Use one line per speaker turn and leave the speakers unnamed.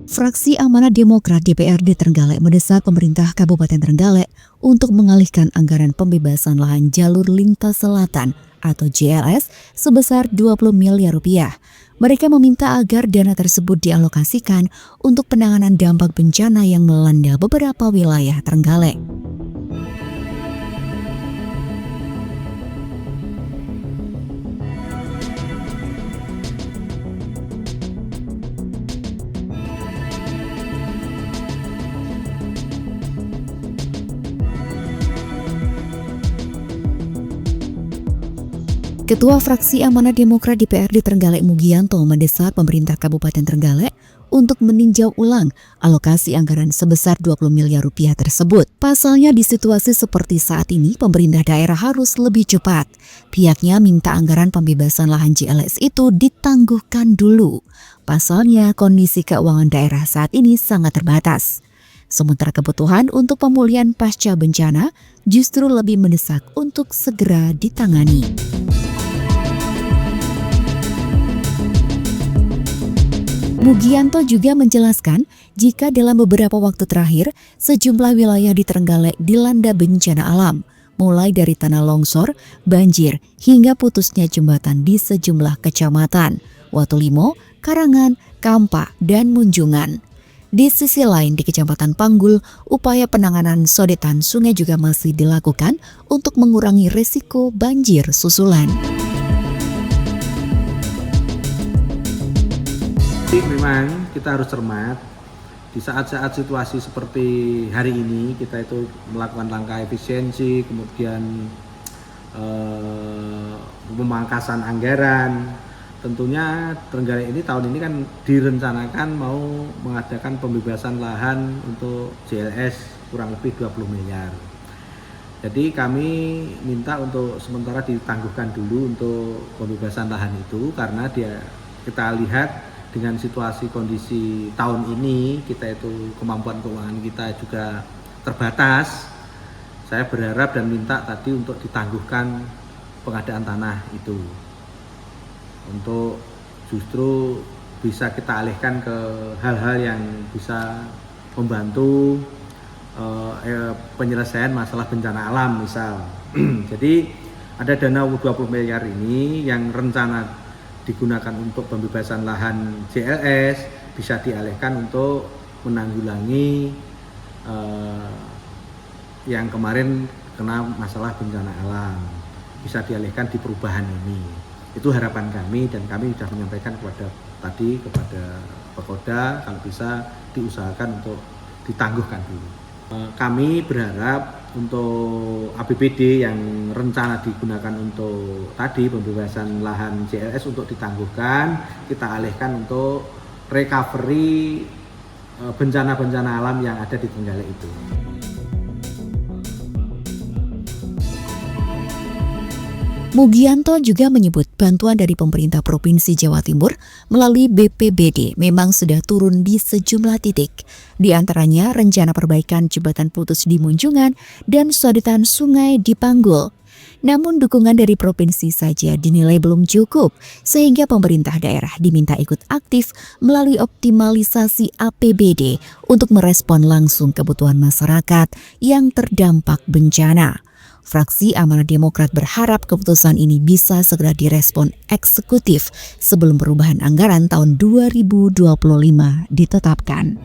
Fraksi Amanat Demokrat DPRD Trenggalek mendesak pemerintah Kabupaten Trenggalek untuk mengalihkan anggaran pembebasan lahan jalur lintas selatan atau JLS sebesar 20 miliar rupiah. Mereka meminta agar dana tersebut dialokasikan untuk penanganan dampak bencana yang melanda beberapa wilayah Trenggalek. Ketua Fraksi Amanat Demokrat DPRD Trenggalek Mugianto mendesak pemerintah Kabupaten Trenggalek untuk meninjau ulang alokasi anggaran sebesar 20 miliar rupiah tersebut. Pasalnya di situasi seperti saat ini, pemerintah daerah harus lebih cepat. Pihaknya minta anggaran pembebasan lahan JLS itu ditangguhkan dulu. Pasalnya kondisi keuangan daerah saat ini sangat terbatas. Sementara kebutuhan untuk pemulihan pasca bencana justru lebih mendesak untuk segera ditangani. Mugianto juga menjelaskan jika dalam beberapa waktu terakhir, sejumlah wilayah di Trenggalek dilanda bencana alam, mulai dari tanah longsor, banjir, hingga putusnya jembatan di sejumlah kecamatan, Watulimo, Karangan, Kampa, dan Munjungan. Di sisi lain di Kecamatan Panggul, upaya penanganan sodetan sungai juga masih dilakukan untuk mengurangi risiko banjir susulan.
Memang kita harus cermat di saat-saat situasi seperti hari ini. Kita itu melakukan langkah efisiensi, kemudian pemangkasan anggaran. Tentunya Trenggalek ini tahun ini kan direncanakan mau mengadakan pembebasan lahan untuk JLS kurang lebih 20 miliar. Jadi kami minta untuk sementara ditangguhkan dulu untuk pembebasan lahan itu, karena kita lihat dengan situasi kondisi tahun ini, kita itu kemampuan keuangan kita juga terbatas. Saya berharap dan minta tadi untuk ditangguhkan pengadaan tanah itu, untuk justru bisa kita alihkan ke hal-hal yang bisa membantu penyelesaian masalah bencana alam misal. Jadi ada dana 20 miliar ini yang rencana digunakan untuk pembebasan lahan JLS bisa dialihkan untuk menanggulangi yang kemarin kena masalah bencana alam, bisa dialihkan di perubahan ini. Itu harapan kami, dan kami sudah menyampaikan kepada Pekoda kalau bisa diusahakan untuk ditangguhkan dulu. Kami berharap untuk APBD yang rencana digunakan untuk tadi pembebasan lahan JLS untuk ditangguhkan, kita alihkan untuk recovery bencana-bencana alam yang ada di Trenggalek itu.
Mugianto juga menyebut bantuan dari pemerintah Provinsi Jawa Timur melalui BPBD memang sudah turun di sejumlah titik. Di antaranya rencana perbaikan jembatan putus di Munjungan dan sodetan sungai di Panggul. Namun dukungan dari provinsi saja dinilai belum cukup, sehingga pemerintah daerah diminta ikut aktif melalui optimalisasi APBD untuk merespon langsung kebutuhan masyarakat yang terdampak bencana. Fraksi Amanat Demokrat berharap keputusan ini bisa segera direspon eksekutif sebelum perubahan anggaran tahun 2025 ditetapkan.